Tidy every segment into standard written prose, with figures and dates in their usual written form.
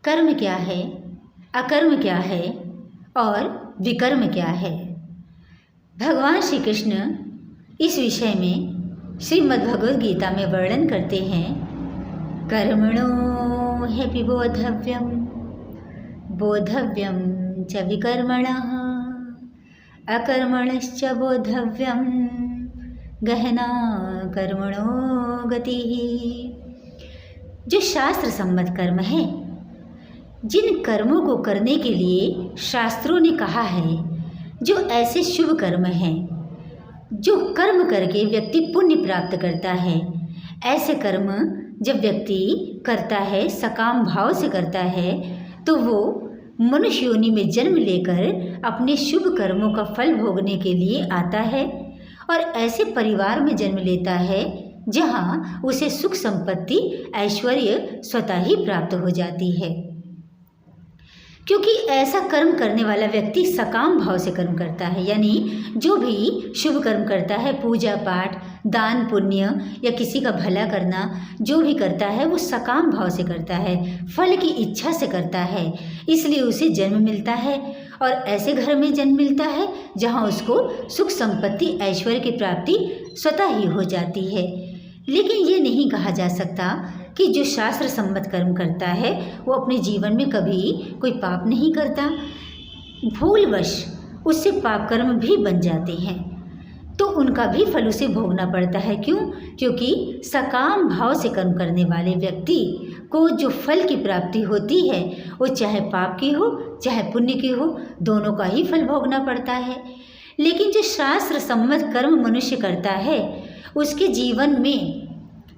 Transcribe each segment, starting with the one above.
कर्म क्या है, अकर्म क्या है और विकर्म क्या है। भगवान श्री कृष्ण इस विषय में श्रीमद् भगवद गीता में वर्णन करते हैं। कर्मणो ह्यपि बोद्धव्यम बोद्धव्यम च विकर्मणः अकर्मणश्च बोद्धव्यम गहना कर्मणो गतिः। जो शास्त्र सम्मत कर्म है, जिन कर्मों को करने के लिए शास्त्रों ने कहा है, जो ऐसे शुभ कर्म हैं जो कर्म करके व्यक्ति पुण्य प्राप्त करता है, ऐसे कर्म जब व्यक्ति करता है, सकाम भाव से करता है, तो वो मनुष्य योनि में जन्म लेकर अपने शुभ कर्मों का फल भोगने के लिए आता है और ऐसे परिवार में जन्म लेता है जहाँ उसे सुख संपत्ति ऐश्वर्य स्वतः ही प्राप्त हो जाती है। क्योंकि ऐसा कर्म करने वाला व्यक्ति सकाम भाव से कर्म करता है, यानी जो भी शुभ कर्म करता है, पूजा पाठ, दान पुण्य या किसी का भला करना, जो भी करता है वो सकाम भाव से करता है, फल की इच्छा से करता है, इसलिए उसे जन्म मिलता है और ऐसे घर में जन्म मिलता है जहाँ उसको सुख संपत्ति ऐश्वर्य की प्राप्ति स्वतः ही हो जाती है। लेकिन ये नहीं कहा जा सकता कि जो शास्त्र सम्मत कर्म करता है वो अपने जीवन में कभी कोई पाप नहीं करता। भूलवश उससे पाप कर्म भी बन जाते हैं तो उनका भी फल उसे भोगना पड़ता है। क्यों? क्योंकि सकाम भाव से कर्म करने वाले व्यक्ति को जो फल की प्राप्ति होती है वो चाहे पाप की हो चाहे पुण्य की हो, दोनों का ही फल भोगना पड़ता है। लेकिन जो शास्त्र सम्मत कर्म मनुष्य करता है उसके जीवन में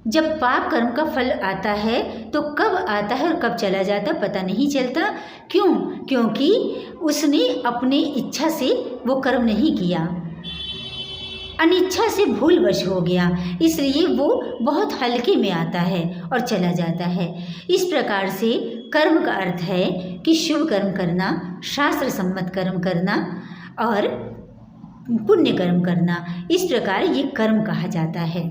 जब पाप कर्म का फल आता है तो कब आता है और कब चला जाता पता नहीं चलता। क्यों? क्योंकि उसने अपने इच्छा से वो कर्म नहीं किया, अनिच्छा से भूलवश हो गया, इसलिए वो बहुत हल्के में आता है और चला जाता है। इस प्रकार से कर्म का अर्थ है कि शुभ कर्म करना, शास्त्र सम्मत कर्म करना और पुण्य कर्म करना, इस प्रकार ये कर्म कहा जाता है।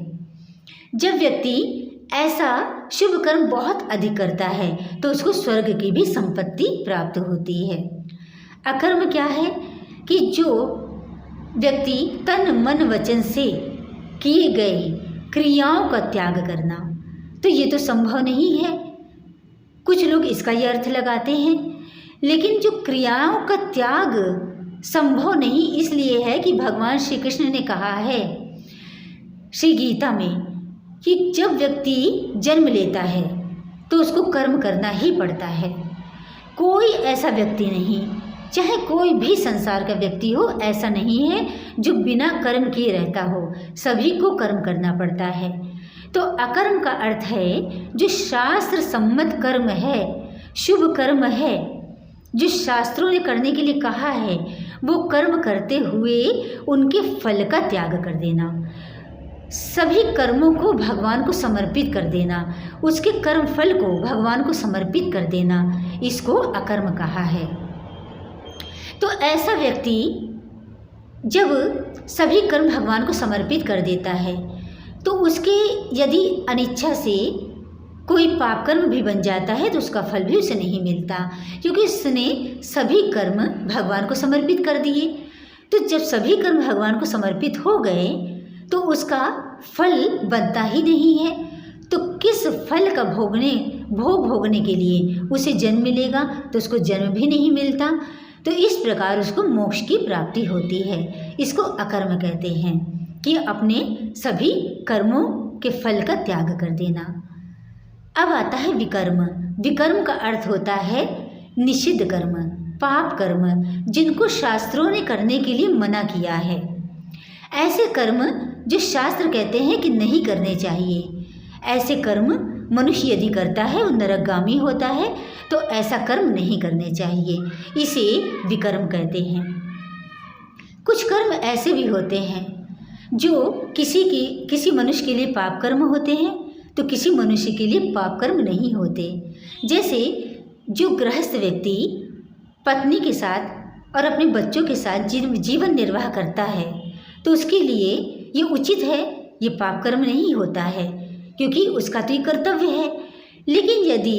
जब व्यक्ति ऐसा शुभ कर्म बहुत अधिक करता है तो उसको स्वर्ग की भी संपत्ति प्राप्त होती है। अकर्म क्या है कि जो व्यक्ति तन मन वचन से किए गए क्रियाओं का त्याग करना, तो ये तो संभव नहीं है। कुछ लोग इसका ये अर्थ लगाते हैं, लेकिन जो क्रियाओं का त्याग संभव नहीं इसलिए है कि भगवान श्री कृष्ण ने कहा है श्री गीता में कि जब व्यक्ति जन्म लेता है तो उसको कर्म करना ही पड़ता है। कोई ऐसा व्यक्ति नहीं, चाहे कोई भी संसार का व्यक्ति हो, ऐसा नहीं है जो बिना कर्म किए रहता हो, सभी को कर्म करना पड़ता है। तो अकर्म का अर्थ है जो शास्त्र सम्मत कर्म है, शुभ कर्म है, जो शास्त्रों ने करने के लिए कहा है, वो कर्म करते हुए उनके फल का त्याग कर देना, सभी कर्मों को भगवान को समर्पित कर देना, उसके कर्म फल को भगवान को समर्पित कर देना, इसको अकर्म कहा है। तो ऐसा व्यक्ति जब सभी कर्म भगवान को समर्पित कर देता है तो उसके यदि अनिच्छा से कोई पाप कर्म भी बन जाता है तो उसका फल भी उसे नहीं मिलता, क्योंकि उसने सभी कर्म भगवान को समर्पित कर दिए। तो जब सभी कर्म भगवान को समर्पित हो गए तो उसका फल बनता ही नहीं है, तो किस फल का भोग भोगने के लिए उसे जन्म मिलेगा, तो उसको जन्म भी नहीं मिलता। तो इस प्रकार उसको मोक्ष की प्राप्ति होती है। इसको अकर्म कहते हैं कि अपने सभी कर्मों के फल का त्याग कर देना। अब आता है विकर्म। विकर्म का अर्थ होता है निषिद्ध कर्म, पाप कर्म, जिनको शास्त्रों ने करने के लिए मना किया है। ऐसे कर्म जो शास्त्र कहते हैं कि नहीं करने चाहिए, ऐसे कर्म मनुष्य यदि करता है वो नरकगामी होता है, तो ऐसा कर्म नहीं करने चाहिए, इसे विकर्म कहते हैं। कुछ कर्म ऐसे भी होते हैं जो किसी मनुष्य के लिए पाप कर्म होते हैं तो किसी मनुष्य के लिए पाप कर्म नहीं होते। जैसे जो गृहस्थ व्यक्ति पत्नी के साथ और अपने बच्चों के साथ जीवन निर्वाह करता है तो उसके लिए ये उचित है, ये पाप कर्म नहीं होता है, क्योंकि उसका तो ये कर्तव्य है। लेकिन यदि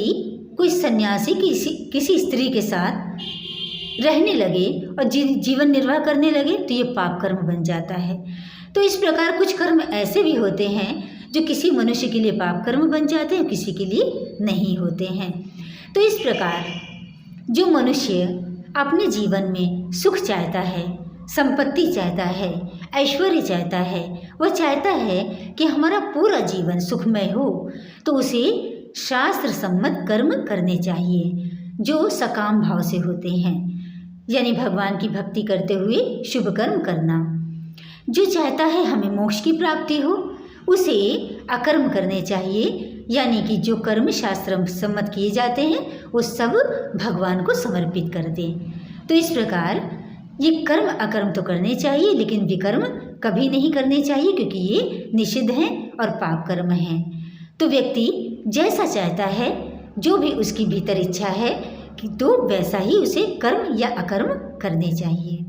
कोई सन्यासी किसी स्त्री के साथ रहने लगे और जीवन निर्वाह करने लगे तो ये पाप कर्म बन जाता है। तो इस प्रकार कुछ कर्म ऐसे भी होते हैं जो किसी मनुष्य के लिए पाप कर्म बन जाते हैं, किसी के लिए नहीं होते हैं। तो इस प्रकार जो मनुष्य अपने जीवन में सुख चाहता है, संपत्ति चाहता है, ऐश्वर्य चाहता है, वह चाहता है कि हमारा पूरा जीवन सुखमय हो, तो उसे शास्त्र सम्मत कर्म करने चाहिए जो सकाम भाव से होते हैं, यानी भगवान की भक्ति करते हुए शुभ कर्म करना। जो चाहता है हमें मोक्ष की प्राप्ति हो, उसे अकर्म करने चाहिए, यानी कि जो कर्म शास्त्र सम्मत किए जाते हैं वो सब भगवान को समर्पित कर दें। तो इस प्रकार ये कर्म अकर्म तो करने चाहिए, लेकिन विकर्म कभी नहीं करने चाहिए, क्योंकि ये निषिद्ध हैं और पाप कर्म हैं। तो व्यक्ति जैसा चाहता है, जो भी उसकी भीतर इच्छा है कि तो वैसा ही उसे कर्म या अकर्म करने चाहिए।